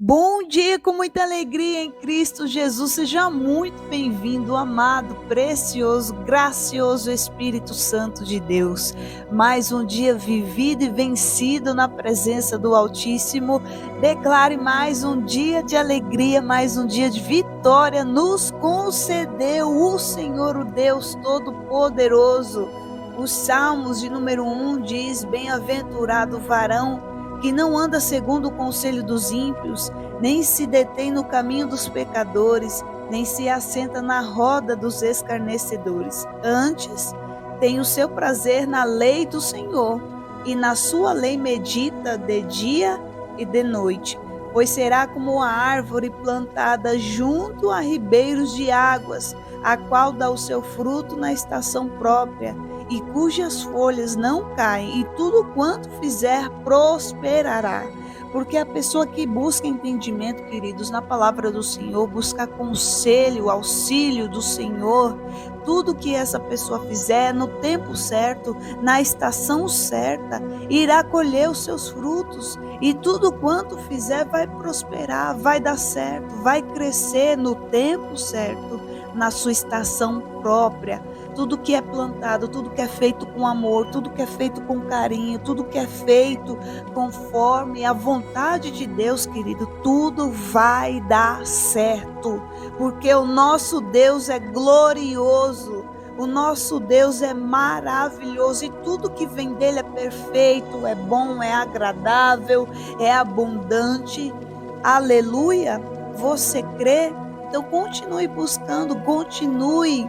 Bom dia com muita alegria em Cristo Jesus. Seja muito bem-vindo, amado, precioso, gracioso Espírito Santo de Deus. Mais um dia vivido e vencido na presença do Altíssimo. Declare mais um dia de alegria, mais um dia de vitória. Nos concedeu o Senhor, o Deus Todo-Poderoso. Os Salmos de número 1 diz: Bem-aventurado o varão que não anda segundo o conselho dos ímpios, nem se detém no caminho dos pecadores, nem se assenta na roda dos escarnecedores. Antes, tem o seu prazer na lei do Senhor, e na sua lei medita de dia e de noite. Pois será como a árvore plantada junto a ribeiros de águas, a qual dá o seu fruto na estação própria, e cujas folhas não caem, e tudo quanto fizer prosperará. Porque a pessoa que busca entendimento, queridos, na palavra do Senhor, busca conselho, auxílio do Senhor, tudo que essa pessoa fizer no tempo certo, na estação certa, irá colher os seus frutos, e tudo quanto fizer vai prosperar, vai dar certo, vai crescer no tempo certo, na sua estação própria. Tudo que é plantado, tudo que é feito com amor, tudo que é feito com carinho, tudo que é feito conforme a vontade de Deus, querido, tudo vai dar certo, porque o nosso Deus é glorioso, o nosso Deus é maravilhoso, e tudo que vem dele é perfeito, é bom, é agradável, é abundante. Aleluia! Você crê? Então continue buscando, continue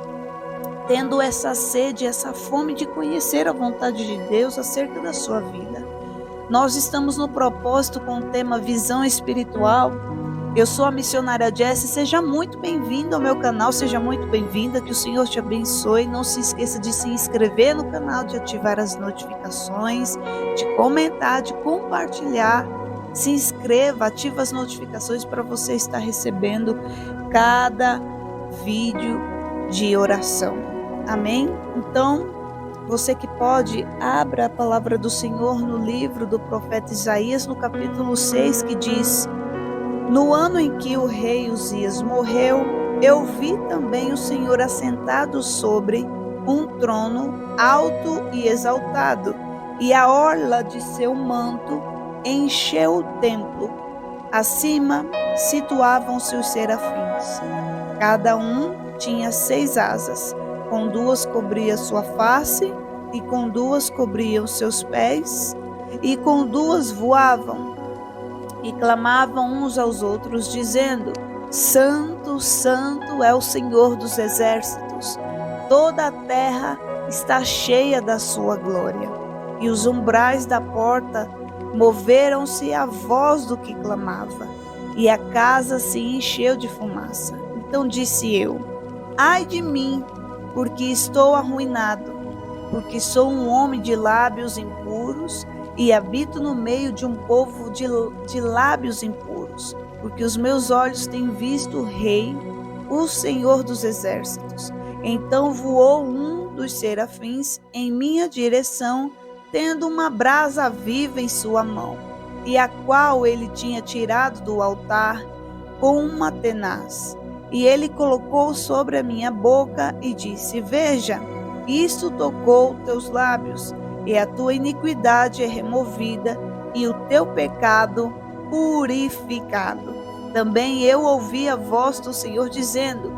tendo essa sede, essa fome de conhecer a vontade de Deus acerca da sua vida. Nós estamos no propósito com o tema Visão Espiritual. Eu sou a missionária Jessie. Seja muito bem-vindo ao meu canal, seja muito bem-vinda, que o Senhor te abençoe. Não se esqueça de se inscrever no canal, de ativar as notificações, de comentar, de compartilhar. Se inscreva, ativa as notificações para você estar recebendo cada vídeo de oração. Amém? Então, você que pode, abra a palavra do Senhor no livro do profeta Isaías, no capítulo 6, que diz: No ano em que o rei Uzias morreu, eu vi também o Senhor assentado sobre um trono alto e exaltado, e a orla de seu manto encheu o templo. Acima situavam-se os serafins. Cada um tinha 6 asas. Com 2 cobria sua face, e com 2 cobriam seus pés, e com 2 voavam, e clamavam uns aos outros, dizendo: Santo, Santo é o Senhor dos exércitos, toda a terra está cheia da sua glória. E os umbrais da porta moveram-se à voz do que clamava, e a casa se encheu de fumaça. Então disse eu: Ai de mim, porque estou arruinado, porque sou um homem de lábios impuros e habito no meio de um povo de lábios impuros, porque os meus olhos têm visto o Rei, o Senhor dos exércitos. Então voou um dos serafins em minha direção, tendo uma brasa viva em sua mão, e a qual ele tinha tirado do altar com uma tenaz. E ele colocou sobre a minha boca e disse: Veja, isto tocou teus lábios, e a tua iniquidade é removida, e o teu pecado purificado. Também eu ouvi a voz do Senhor dizendo: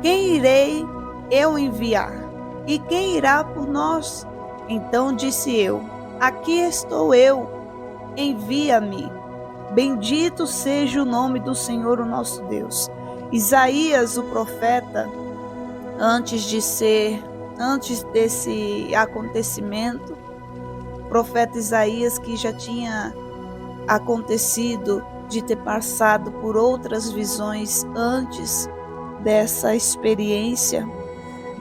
Quem irei eu enviar? E quem irá por nós? Então disse eu: Aqui estou eu, envia-me. Bendito seja o nome do Senhor, o nosso Deus. Isaías, o profeta, antes desse acontecimento, profeta Isaías, que já tinha acontecido de ter passado por outras visões antes dessa experiência,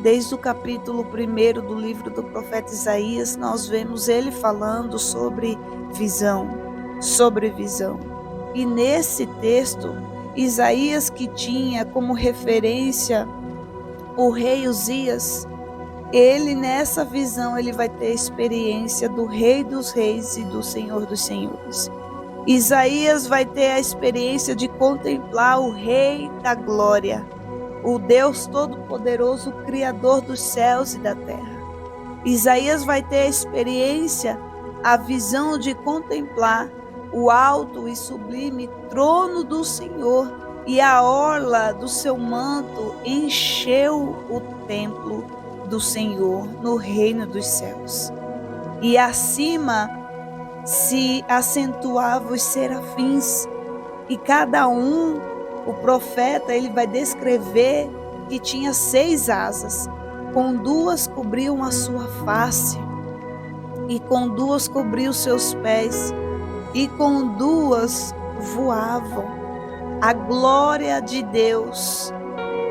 desde o capítulo 1 do livro do profeta Isaías, nós vemos ele falando sobre visão. E nesse texto, Isaías, que tinha como referência o rei Uzias, ele nessa visão ele vai ter experiência do Rei dos Reis e do Senhor dos Senhores. Isaías vai ter a experiência de contemplar o Rei da Glória, o Deus Todo-Poderoso, o Criador dos céus e da terra. Isaías vai ter a experiência, a visão de contemplar o alto e sublime trono do Senhor, e a orla do seu manto encheu o templo do Senhor no reino dos céus. E acima se acentuavam os serafins, e cada um, o profeta, ele vai descrever que tinha 6 asas, com 2 cobriam a sua face, e com 2 cobriam os seus pés, e com 2 voavam. A glória de Deus,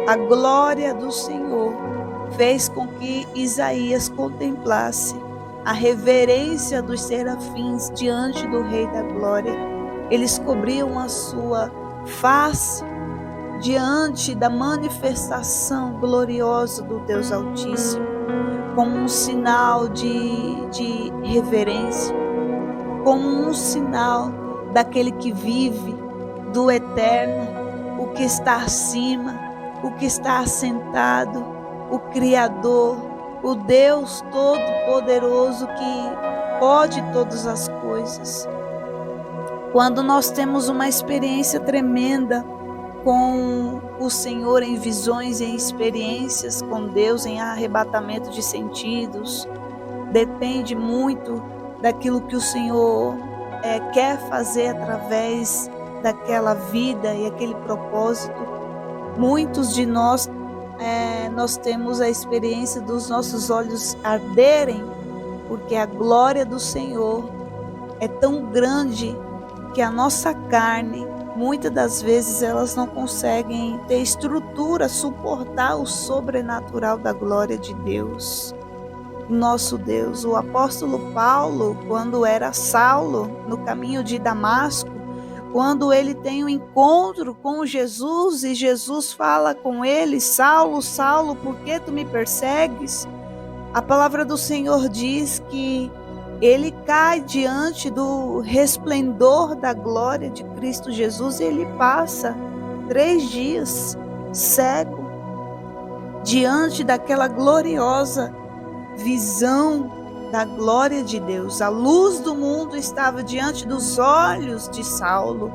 a glória do Senhor, fez com que Isaías contemplasse a reverência dos serafins diante do Rei da Glória. Eles cobriam a sua face diante da manifestação gloriosa do Deus Altíssimo, como um sinal de reverência, como um sinal daquele que vive, do eterno, o que está acima, o que está assentado, o Criador, o Deus Todo-Poderoso que pode todas as coisas. Quando nós temos uma experiência tremenda com o Senhor em visões, em experiências com Deus, em arrebatamento de sentidos, depende muito daquilo que o Senhor quer fazer através daquela vida e aquele propósito. Muitos de nós temos a experiência dos nossos olhos arderem, porque a glória do Senhor é tão grande que a nossa carne, muitas das vezes, elas não conseguem ter estrutura, suportar o sobrenatural da glória de Deus. Nosso Deus, o apóstolo Paulo, quando era Saulo, no caminho de Damasco, quando ele tem um encontro com Jesus e Jesus fala com ele: Saulo, Saulo, por que tu me persegues? A palavra do Senhor diz que ele cai diante do resplendor da glória de Cristo Jesus e ele passa 3 dias cego diante daquela gloriosa visão da glória de Deus. A luz do mundo estava diante dos olhos de Saulo.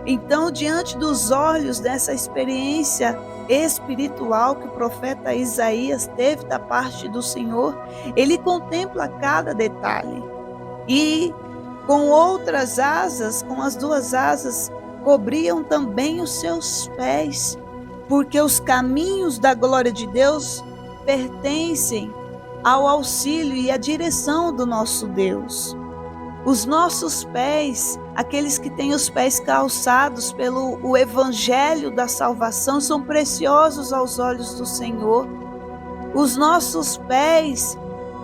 Então, diante dos olhos dessa experiência espiritual que o profeta Isaías teve da parte do Senhor, ele contempla cada detalhe. E com outras asas, com as 2 asas, cobriam também os seus pés, porque os caminhos da glória de Deus pertencem ao auxílio e à direção do nosso Deus. Os nossos pés, aqueles que têm os pés calçados pelo o evangelho da salvação, são preciosos aos olhos do Senhor. Os nossos pés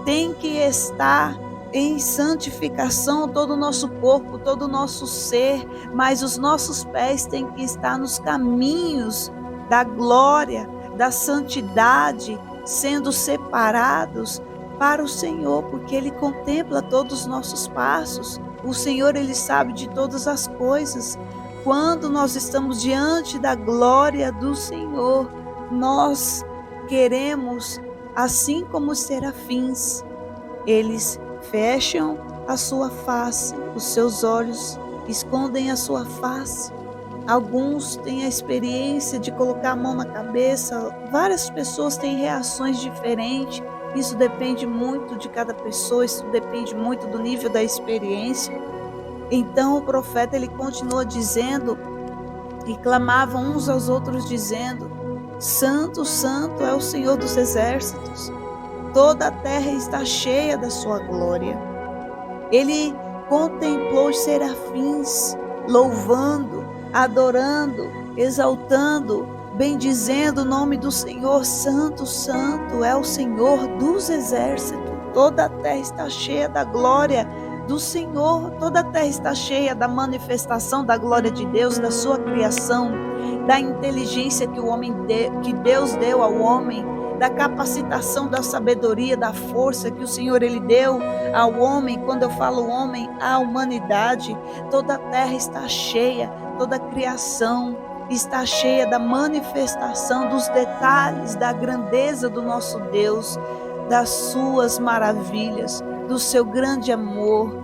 têm que estar em santificação, todo o nosso corpo, todo o nosso ser, mas os nossos pés têm que estar nos caminhos da glória, da santidade, sendo separados para o Senhor, porque Ele contempla todos os nossos passos. O Senhor, Ele sabe de todas as coisas. Quando nós estamos diante da glória do Senhor, nós queremos, assim como os serafins, eles fecham a sua face, os seus olhos escondem a sua face. Alguns têm a experiência de colocar a mão na cabeça, várias pessoas têm reações diferentes, isso depende muito de cada pessoa, isso depende muito do nível da experiência. Então o profeta ele continua dizendo, e clamavam uns aos outros dizendo: Santo, Santo é o Senhor dos exércitos, toda a terra está cheia da sua glória. Ele contemplou os serafins, louvando, adorando, exaltando, bendizendo o nome do Senhor. Santo, Santo é o Senhor dos exércitos. Toda a terra está cheia da glória do Senhor. Toda a terra está cheia da manifestação da glória de Deus, da sua criação, da inteligência que Deus deu ao homem, da capacitação, da sabedoria, da força que o Senhor ele deu ao homem. Quando eu falo homem, a humanidade, toda a terra está cheia, toda a criação está cheia da manifestação dos detalhes da grandeza do nosso Deus, das suas maravilhas, do seu grande amor.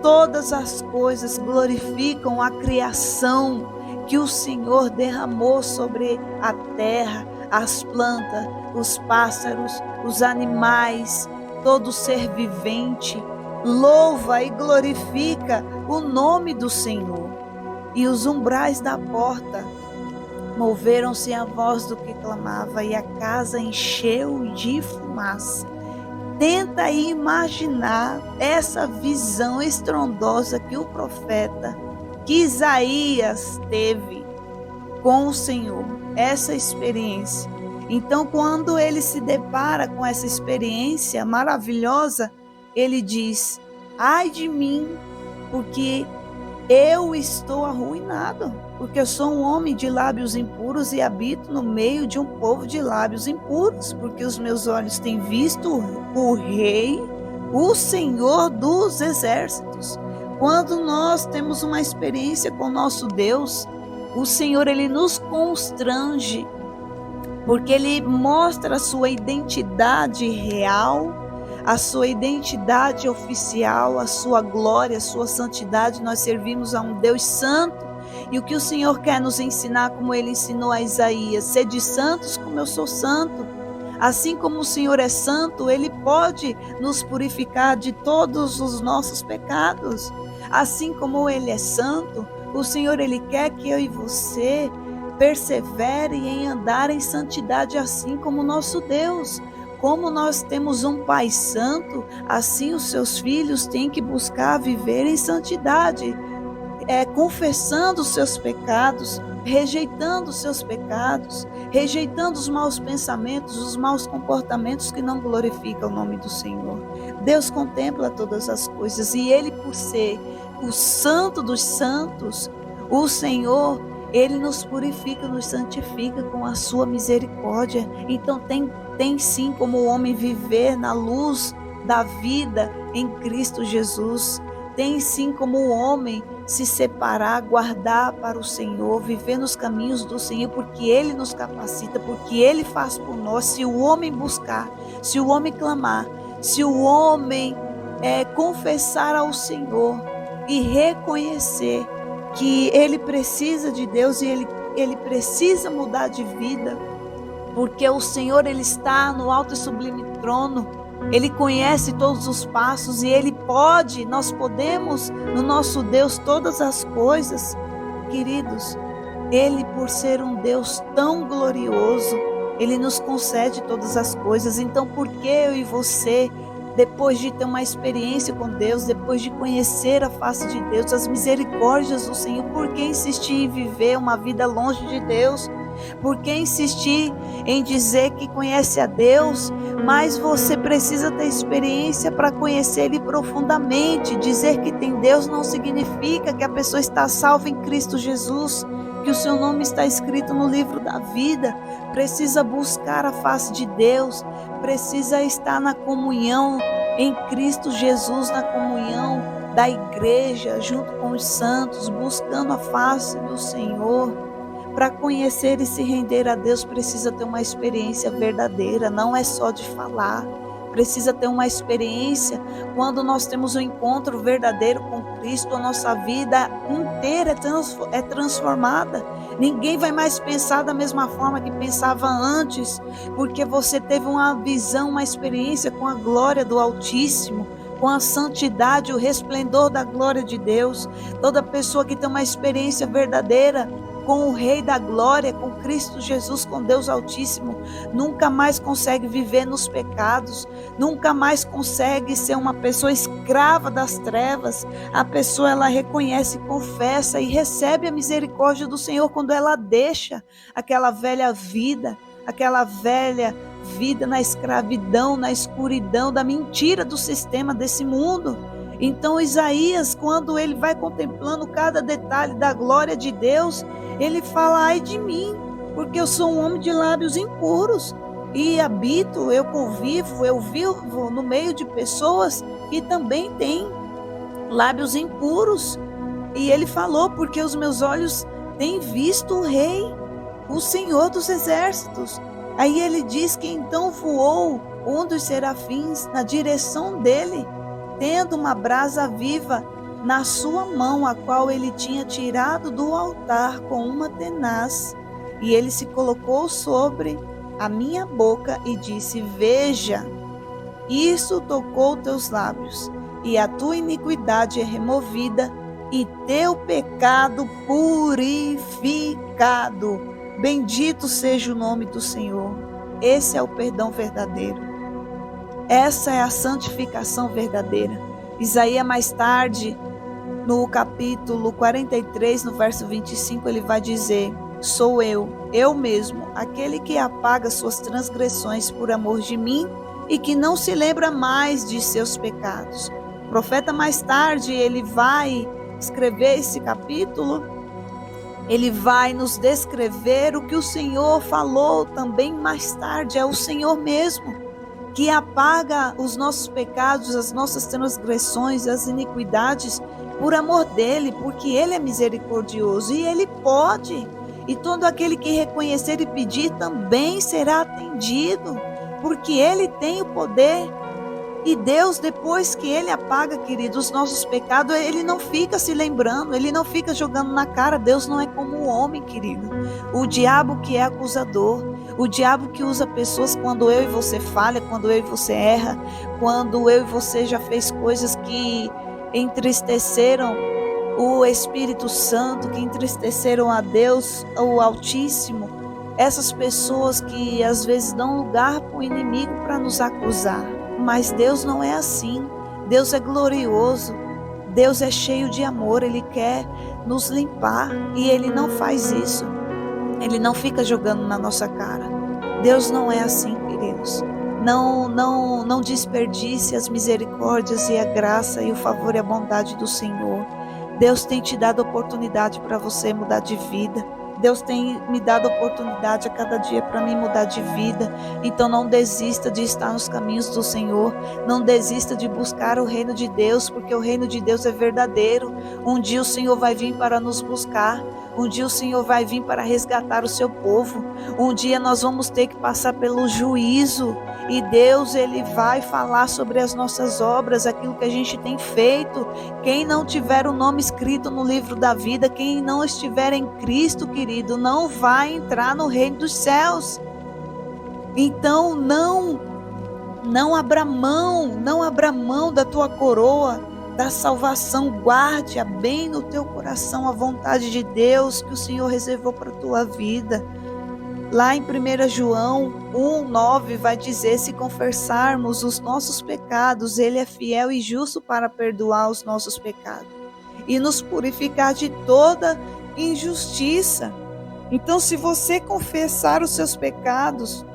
Todas as coisas glorificam a criação que o Senhor derramou sobre a terra, as plantas, os pássaros, os animais, todo ser vivente. Louva e glorifica o nome do Senhor. E os umbrais da porta moveram-se à voz do que clamava, e a casa encheu de fumaça. Tenta imaginar essa visão estrondosa que o profeta, que Isaías teve com o Senhor, essa experiência. Então, quando ele se depara com essa experiência maravilhosa, ele diz: ai de mim, porque eu estou arruinado, porque eu sou um homem de lábios impuros e habito no meio de um povo de lábios impuros, porque os meus olhos têm visto o Rei, o Senhor dos exércitos. Quando nós temos uma experiência com o nosso Deus, o Senhor ele nos constrange, porque ele mostra a sua identidade real, a sua identidade oficial, a sua glória, a sua santidade. Nós servimos a um Deus santo, e o que o Senhor quer nos ensinar, como ele ensinou a Isaías: sede santos como eu sou santo. Assim como o Senhor é santo, ele pode nos purificar de todos os nossos pecados. Assim como ele é santo, o Senhor ele quer que eu e você persevere em andar em santidade, assim como o nosso Deus. Como nós temos um Pai Santo, assim os seus filhos têm que buscar viver em santidade, confessando os seus pecados, rejeitando os seus pecados, rejeitando os maus pensamentos, os maus comportamentos que não glorificam o nome do Senhor. Deus contempla todas as coisas, e Ele, por ser o Santo dos Santos, o Senhor, Ele nos purifica, nos santifica com a sua misericórdia. Então tem sim como o homem viver na luz da vida em Cristo Jesus. Tem sim como o homem se separar, guardar para o Senhor, viver nos caminhos do Senhor, porque Ele nos capacita, porque Ele faz por nós. Se o homem buscar, se o homem clamar, se o homem confessar ao Senhor e reconhecer que ele precisa de Deus, e ele precisa mudar de vida, porque o Senhor ele está no alto e sublime trono, Ele conhece todos os passos, e Ele pode, nós podemos no nosso Deus todas as coisas. Queridos, Ele, por ser um Deus tão glorioso, Ele nos concede todas as coisas. Então por que eu e você, depois de ter uma experiência com Deus, depois de conhecer a face de Deus, as misericórdias do Senhor, por que insistir em viver uma vida longe de Deus? Por que insistir em dizer que conhece a Deus, mas você precisa ter experiência para conhecer Ele profundamente? Dizer que tem Deus não significa que a pessoa está salva em Cristo Jesus, que o seu nome está escrito no livro da vida. Precisa buscar a face de Deus, precisa estar na comunhão em Cristo Jesus, na comunhão da igreja, junto com os santos, buscando a face do Senhor. Para conhecer e se render a Deus, precisa ter uma experiência verdadeira, não é só de falar. Precisa ter uma experiência. Quando nós temos um encontro verdadeiro com Cristo, a nossa vida inteira é transformada. Ninguém vai mais pensar da mesma forma que pensava antes, porque você teve uma visão, uma experiência com a glória do Altíssimo, com a santidade, o resplendor da glória de Deus. Toda pessoa que tem uma experiência verdadeira com o Rei da Glória, com Cristo Jesus, com Deus Altíssimo, nunca mais consegue viver nos pecados, nunca mais consegue ser uma pessoa escrava das trevas. A pessoa, ela reconhece, confessa e recebe a misericórdia do Senhor quando ela deixa aquela velha vida na escravidão, na escuridão, da mentira do sistema desse mundo. Então Isaías, quando ele vai contemplando cada detalhe da glória de Deus, ele fala: ai de mim, porque eu sou um homem de lábios impuros. e habito, eu convivo, eu vivo no meio de pessoas que também têm lábios impuros. E ele falou: porque os meus olhos têm visto o Rei, o Senhor dos Exércitos. Aí ele diz que então voou um dos serafins na direção dele, tendo uma brasa viva na sua mão, a qual ele tinha tirado do altar com uma tenaz. E ele se colocou sobre a minha boca e disse: veja, isso tocou teus lábios, e a tua iniquidade é removida, e teu pecado purificado. Bendito seja o nome do Senhor. Esse é o perdão verdadeiro. Essa é a santificação verdadeira. Isaías, mais tarde, no capítulo 43, no verso 25, ele vai dizer: sou eu mesmo, aquele que apaga suas transgressões por amor de mim e que não se lembra mais de seus pecados. O profeta, mais tarde, ele vai escrever esse capítulo, ele vai nos descrever o que o Senhor falou também mais tarde. É o Senhor mesmo que apaga os nossos pecados, as nossas transgressões, as iniquidades, por amor dele, porque ele é misericordioso e ele pode. E todo aquele que reconhecer e pedir também será atendido, porque ele tem o poder. E Deus, depois que ele apaga, querido, os nossos pecados, ele não fica se lembrando, ele não fica jogando na cara. Deus não é como o homem, querido. O diabo que é acusador, o diabo que usa pessoas quando eu e você falha, quando eu e você erra, quando eu e você já fez coisas que entristeceram o Espírito Santo, que entristeceram a Deus, o Altíssimo. Essas pessoas que às vezes dão lugar para o inimigo para nos acusar. Mas Deus não é assim. Deus é glorioso. Deus é cheio de amor. Ele quer nos limpar e Ele não faz isso. Ele não fica jogando na nossa cara. Deus não é assim, queridos. Não desperdice as misericórdias e a graça e o favor e a bondade do Senhor. Deus tem te dado oportunidade para você mudar de vida. Deus tem me dado oportunidade a cada dia para mim mudar de vida. Então não desista de estar nos caminhos do Senhor. Não desista de buscar o reino de Deus, porque o reino de Deus é verdadeiro. Um dia o Senhor vai vir para nos buscar. Um dia o Senhor vai vir para resgatar o seu povo. Um dia nós vamos ter que passar pelo juízo. E Deus, Ele vai falar sobre as nossas obras, aquilo que a gente tem feito. Quem não tiver o nome escrito no livro da vida, quem não estiver em Cristo, querido, não vai entrar no reino dos céus. Então não abra mão da tua coroa da salvação. Guarde-a bem no teu coração, a vontade de Deus que o Senhor reservou para a tua vida. Lá em 1 João 1:9 vai dizer: se confessarmos os nossos pecados, Ele é fiel e justo para perdoar os nossos pecados e nos purificar de toda injustiça. Então, se você confessar os seus pecados,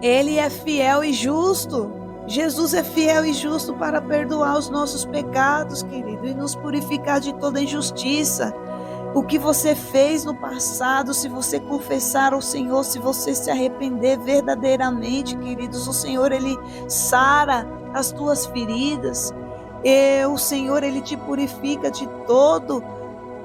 Ele é fiel e justo. Jesus é fiel e justo para perdoar os nossos pecados, querido, e nos purificar de toda injustiça. O que você fez no passado, se você confessar ao Senhor, se você se arrepender verdadeiramente, queridos, o Senhor, Ele sara as tuas feridas. O Senhor, Ele te purifica de toda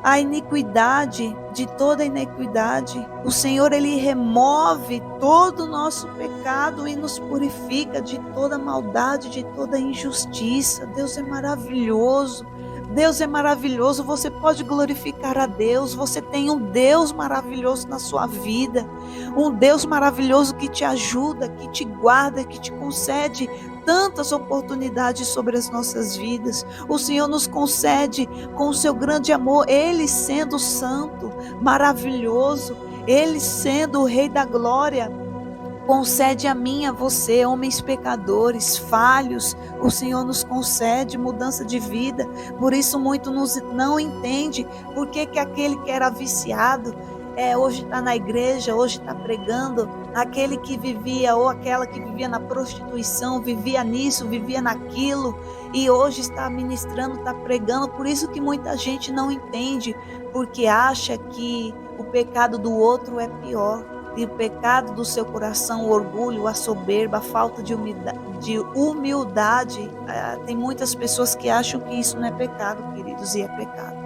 a iniquidade, de toda a iniquidade. O Senhor, Ele remove todo o nosso pecado e nos purifica de toda maldade, de toda injustiça. Deus é maravilhoso. Deus é maravilhoso, você pode glorificar a Deus, você tem um Deus maravilhoso na sua vida, um Deus maravilhoso que te ajuda, que te guarda, que te concede tantas oportunidades sobre as nossas vidas. O Senhor nos concede com o seu grande amor, Ele sendo santo, maravilhoso, Ele sendo o Rei da glória. Concede a mim, a você, homens pecadores, falhos, o Senhor nos concede mudança de vida. Por isso muito não entende por que aquele que era viciado, hoje está na igreja, hoje está pregando. Aquele que vivia ou aquela que vivia na prostituição, vivia nisso, vivia naquilo, e hoje está ministrando, está pregando. Por isso que muita gente não entende, porque acha que o pecado do outro é pior. o pecado do seu coração, o orgulho, a soberba, a falta de humildade. Tem muitas pessoas que acham que isso não é pecado, queridos, e é pecado.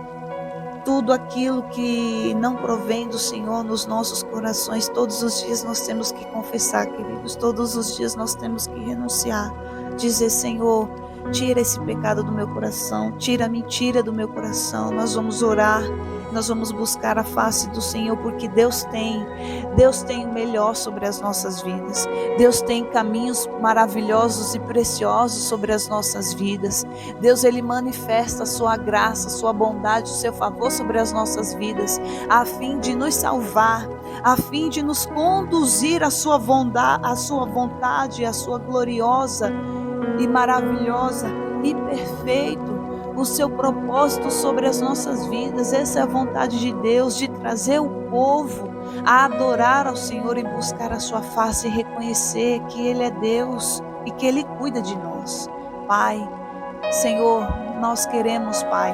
Tudo aquilo que não provém do Senhor nos nossos corações, todos os dias nós temos que confessar, queridos, todos os dias nós temos que renunciar, dizer: Senhor, tira esse pecado do meu coração, tira a mentira do meu coração. Nós vamos orar, nós vamos buscar a face do Senhor, porque Deus tem o melhor sobre as nossas vidas. Deus tem caminhos maravilhosos e preciosos sobre as nossas vidas. Deus, Ele manifesta a sua graça, a sua bondade, o seu favor sobre as nossas vidas, a fim de nos salvar, a fim de nos conduzir à sua vontade, à sua gloriosa e maravilhosa e perfeito, o seu propósito sobre as nossas vidas. Essa é a vontade de Deus, de trazer o povo a adorar ao Senhor e buscar a sua face e reconhecer que Ele é Deus e que Ele cuida de nós. Pai, Senhor, nós queremos, Pai,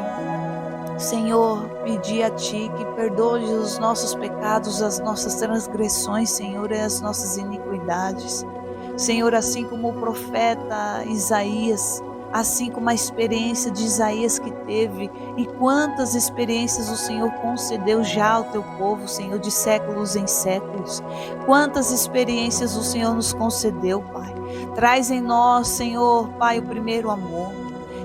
Senhor, pedir a Ti que perdoe os nossos pecados, as nossas transgressões, Senhor, e as nossas iniquidades. Senhor, assim como o profeta Isaías, assim como a experiência de Isaías que teve, e quantas experiências o Senhor concedeu já ao Teu povo, Senhor, de séculos em séculos. Quantas experiências o Senhor nos concedeu, Pai. Traz em nós, Senhor, Pai, o primeiro amor.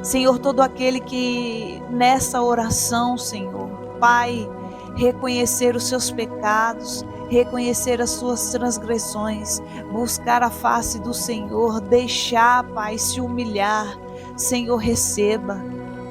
Senhor, todo aquele que nessa oração, Senhor, Pai, reconhecer os seus pecados, reconhecer as suas transgressões, buscar a face do Senhor, deixar, Pai, se humilhar, Senhor, receba.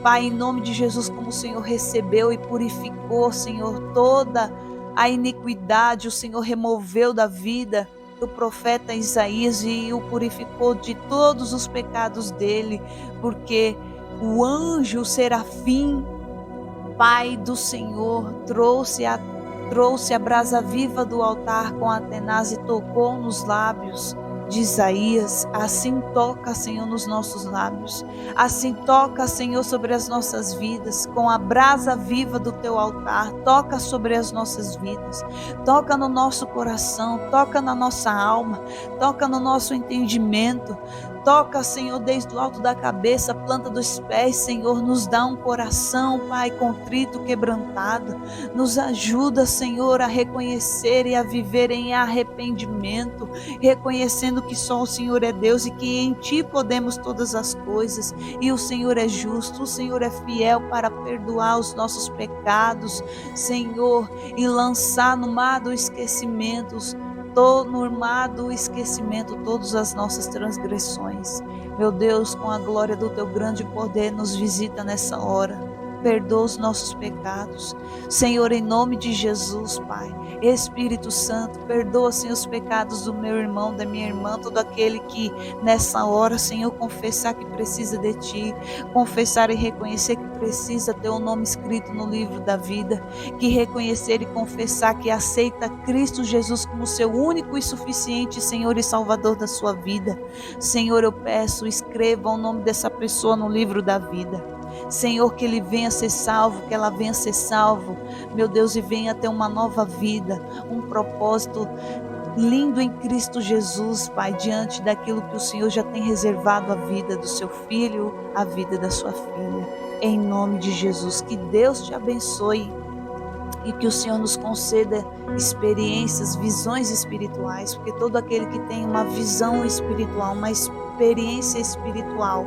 Pai, em nome de Jesus, como o Senhor recebeu e purificou, Senhor, toda a iniquidade, o Senhor removeu da vida do profeta Isaías e o purificou de todos os pecados dele, porque o anjo serafim, Pai do Senhor, trouxe a brasa viva do altar com a tenaz e tocou nos lábios de Isaías. Assim toca, Senhor, nos nossos lábios. Assim toca, Senhor, sobre as nossas vidas, com a brasa viva do teu altar. Toca sobre as nossas vidas. Toca no nosso coração, toca na nossa alma, toca no nosso entendimento. Toca, Senhor, desde o alto da cabeça, a planta dos pés, Senhor, nos dá um coração, Pai, contrito, quebrantado. Nos ajuda, Senhor, a reconhecer e a viver em arrependimento, reconhecendo que só o Senhor é Deus e que em Ti podemos todas as coisas. E o Senhor é justo, o Senhor é fiel para perdoar os nossos pecados, Senhor, e lançar no mar do esquecimento, todas as nossas transgressões. Meu Deus, com a glória do Teu grande poder, nos visita nessa hora. Perdoa os nossos pecados. Senhor, em nome de Jesus, Pai. Espírito Santo, perdoa, Senhor, os pecados do meu irmão, da minha irmã, todo aquele que nessa hora, Senhor, confessar que precisa de Ti, confessar e reconhecer que precisa ter o nome escrito no livro da vida, que reconhecer e confessar que aceita Cristo Jesus como seu único e suficiente Senhor e Salvador da sua vida. Senhor, eu peço, escreva o nome dessa pessoa no livro da vida. Senhor, que ele venha ser salvo, que ela venha ser salvo, meu Deus, e venha ter uma nova vida, um propósito lindo em Cristo Jesus, Pai, diante daquilo que o Senhor já tem reservado à vida do seu filho, à vida da sua filha. Em nome de Jesus, que Deus te abençoe e que o Senhor nos conceda experiências, visões espirituais, porque todo aquele que tem uma visão espiritual, uma experiência espiritual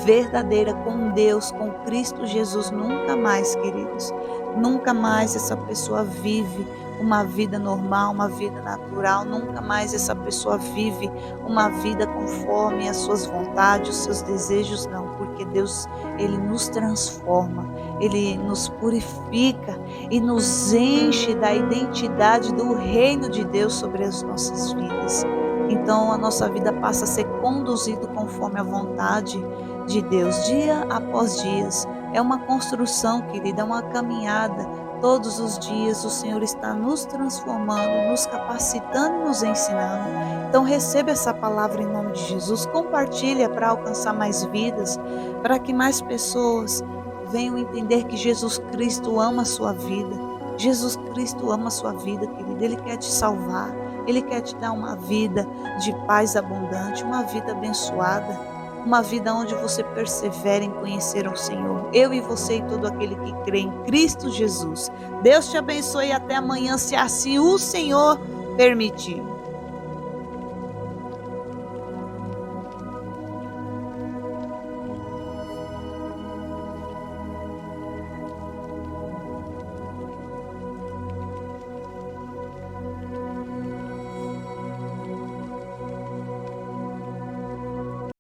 verdadeira com Deus, com Cristo Jesus, nunca mais, queridos, nunca mais essa pessoa vive uma vida normal, uma vida natural, nunca mais essa pessoa vive uma vida conforme as suas vontades, os seus desejos, não, porque Deus, Ele nos transforma, Ele nos purifica e nos enche da identidade do reino de Deus sobre as nossas vidas. Então a nossa vida passa a ser conduzida conforme a vontade de Deus, dia após dia. É uma construção, querida, é uma caminhada. Todos os dias o Senhor está nos transformando, nos capacitando e nos ensinando. Então receba essa palavra em nome de Jesus, compartilha para alcançar mais vidas, para que mais pessoas venham entender que Jesus Cristo ama a sua vida, Jesus Cristo ama a sua vida, querida. Ele quer te salvar. Ele quer te dar uma vida de paz abundante, uma vida abençoada, uma vida onde você persevera em conhecer o Senhor. Eu e você e todo aquele que crê em Cristo Jesus. Deus te abençoe e até amanhã, se assim o Senhor permitir.